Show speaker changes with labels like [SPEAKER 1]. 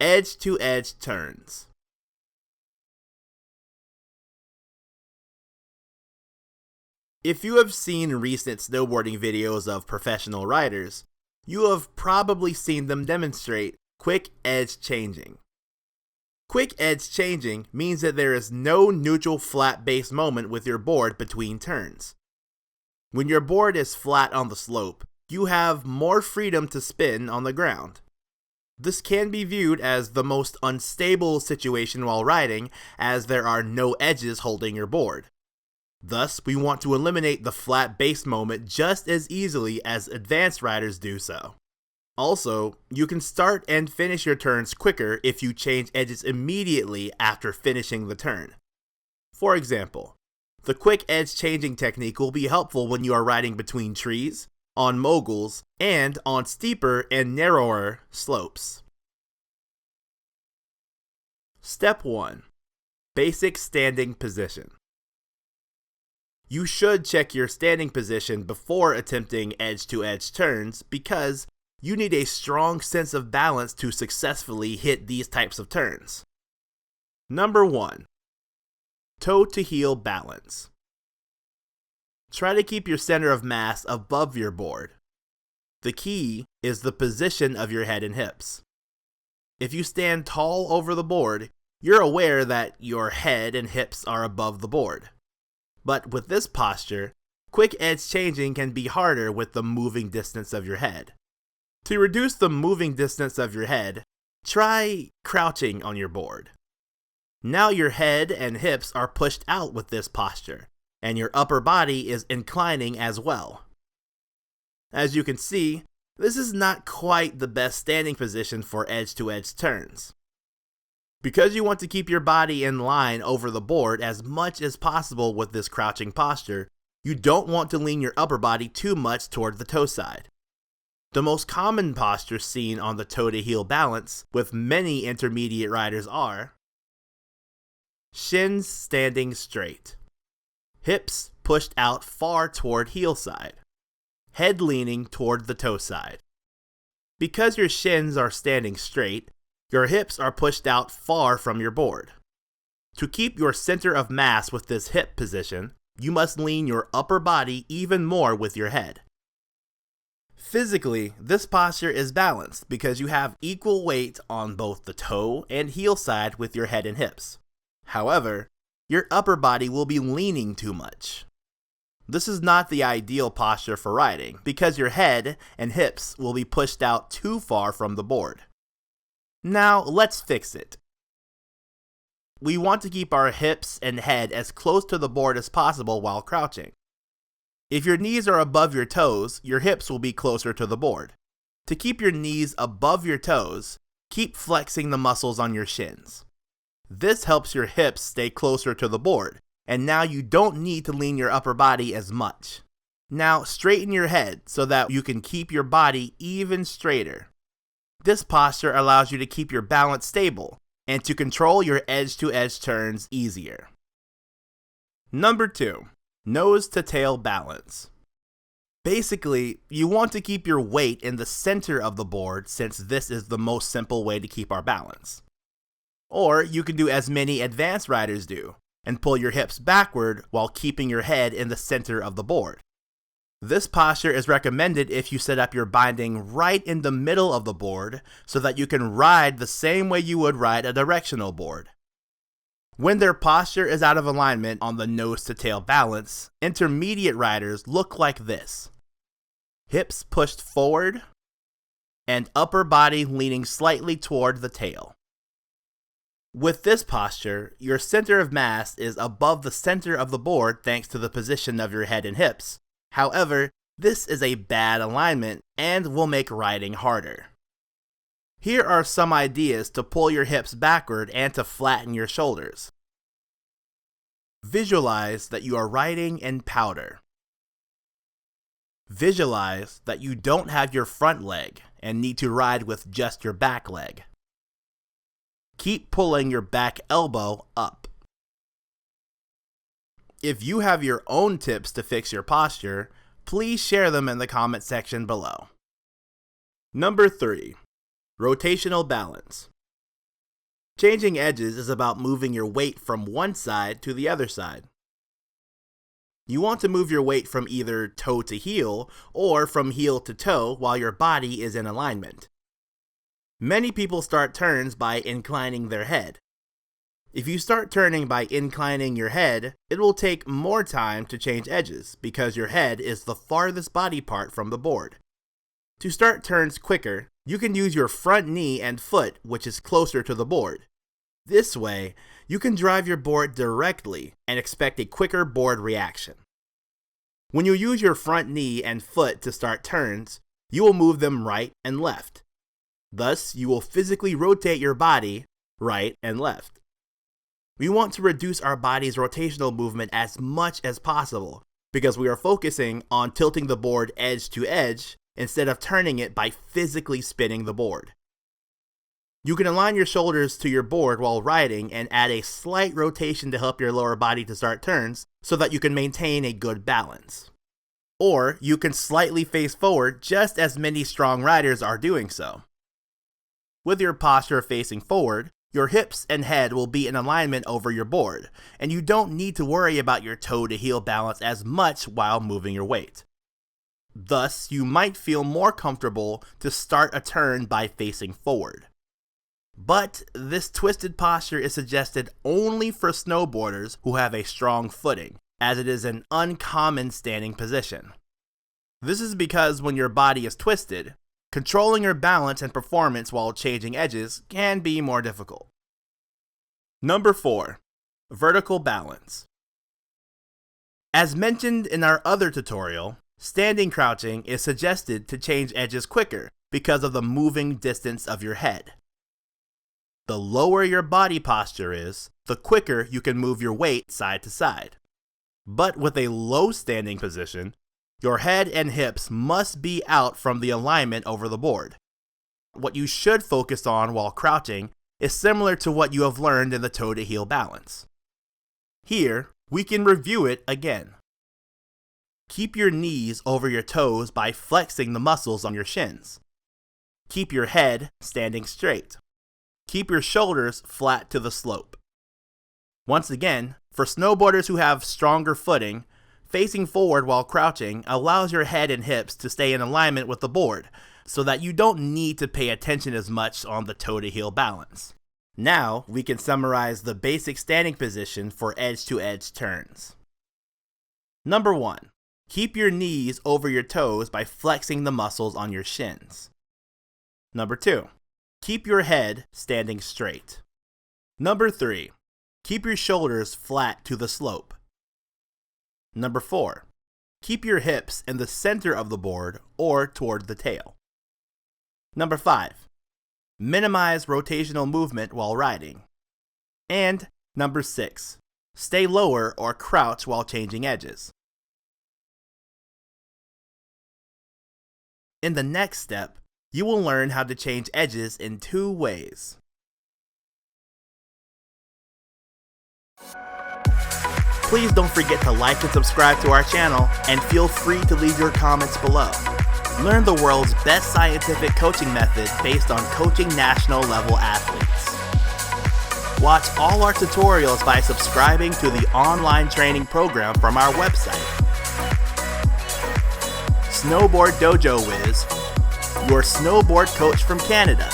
[SPEAKER 1] edge-to-edge turns. If you have seen recent snowboarding videos of professional riders, you have probably seen them demonstrate quick edge changing. Quick edge changing means that there is no neutral flat base moment with your board between turns. When your board is flat on the slope, you have more freedom to spin on the ground. This can be viewed as the most unstable situation while riding, as there are no edges holding your board. Thus, we want to eliminate the flat base moment just as easily as advanced riders do so. Also, you can start and finish your turns quicker if you change edges immediately after finishing the turn. For example, the quick edge changing technique will be helpful when you are riding between trees, on moguls, and on steeper and narrower slopes. Step 1. Basic standing position. You should check your standing position before attempting edge-to-edge turns because you need a strong sense of balance to successfully hit these types of turns. Number 1. Toe-to-heel balance. Try to keep your center of mass above your board. The key is the position of your head and hips. If you stand tall over the board, you're aware that your head and hips are above the board. But with this posture, quick edge changing can be harder with the moving distance of your head. To reduce the moving distance of your head, try crouching on your board. Now your head and hips are pushed out with this posture, and your upper body is inclining as well. As you can see, this is not quite the best standing position for edge-to-edge turns. Because you want to keep your body in line over the board as much as possible with this crouching posture, you don't want to lean your upper body too much toward the toe side. The most common posture seen on the toe-to-heel balance with many intermediate riders are shins standing straight, hips pushed out far toward heel side, head leaning toward the toe side. Because your shins are standing straight, your hips are pushed out far from your board. To keep your center of mass with this hip position, you must lean your upper body even more with your head. Physically, this posture is balanced because you have equal weight on both the toe and heel side with your head and hips. However, your upper body will be leaning too much. This is not the ideal posture for riding because your head and hips will be pushed out too far from the board. Now, let's fix it. We want to keep our hips and head as close to the board as possible while crouching. If your knees are above your toes, your hips will be closer to the board. To keep your knees above your toes, keep flexing the muscles on your shins. This helps your hips stay closer to the board, and now you don't need to lean your upper body as much. Now, straighten your head so that you can keep your body even straighter. This posture allows you to keep your balance stable and to control your edge-to-edge turns easier. Number 2. Nose-to-tail balance. Basically, you want to keep your weight in the center of the board since this is the most simple way to keep our balance. Or you can do as many advanced riders do and pull your hips backward while keeping your head in the center of the board. This posture is recommended if you set up your binding right in the middle of the board so that you can ride the same way you would ride a directional board. When their posture is out of alignment on the nose-to-tail balance, intermediate riders look like this. Hips pushed forward and upper body leaning slightly toward the tail. With this posture, your center of mass is above the center of the board thanks to the position of your head and hips. However, this is a bad alignment and will make riding harder. Here are some ideas to pull your hips backward and to flatten your shoulders. Visualize that you are riding in powder. Visualize that you don't have your front leg and need to ride with just your back leg. Keep pulling your back elbow up. If you have your own tips to fix your posture, please share them in the comment section below. Number 3. Rotational balance. Changing edges is about moving your weight from one side to the other side. You want to move your weight from either toe to heel or from heel to toe while your body is in alignment. Many people start turns by inclining their head. If you start turning by inclining your head, it will take more time to change edges because your head is the farthest body part from the board. To start turns quicker, you can use your front knee and foot, which is closer to the board. This way, you can drive your board directly and expect a quicker board reaction. When you use your front knee and foot to start turns, you will move them right and left. Thus, you will physically rotate your body right and left. We want to reduce our body's rotational movement as much as possible because we are focusing on tilting the board edge to edge instead of turning it by physically spinning the board. You can align your shoulders to your board while riding and add a slight rotation to help your lower body to start turns so that you can maintain a good balance. Or you can slightly face forward just as many strong riders are doing so. With your posture facing forward, your hips and head will be in alignment over your board, and you don't need to worry about your toe to heel balance as much while moving your weight. Thus, you might feel more comfortable to start a turn by facing forward. But this twisted posture is suggested only for snowboarders who have a strong footing, as it is an uncommon standing position. This is because when your body is twisted, controlling your balance and performance while changing edges can be more difficult. Number 4. Vertical balance. As mentioned in our other tutorial, standing crouching is suggested to change edges quicker because of the moving distance of your head. The lower your body posture is, the quicker you can move your weight side to side. But with a low standing position, your head and hips must be out from the alignment over the board. What you should focus on while crouching is similar to what you have learned in the toe to heel balance. Here, we can review it again. Keep your knees over your toes by flexing the muscles on your shins. Keep your head standing straight. Keep your shoulders flat to the slope. Once again, for snowboarders who have stronger footing, facing forward while crouching allows your head and hips to stay in alignment with the board, so that you don't need to pay attention as much on the toe to heel balance. Now, we can summarize the basic standing position for edge-to-edge turns. Number 1. Keep your knees over your toes by flexing the muscles on your shins. Number 2. Keep your head standing straight. Number 3. Keep your shoulders flat to the slope. Number 4. Keep your hips in the center of the board or toward the tail. Number 5. Minimize rotational movement while riding. And number 6. Stay lower or crouch while changing edges. In the next step, you will learn how to change edges in 2 ways. Please don't forget to like and subscribe to our channel, and feel free to leave your comments below. Learn the world's best scientific coaching method based on coaching national level athletes. Watch all our tutorials by subscribing to the online training program from our website. Snowboard Dojo Wiz, your snowboard coach from Canada.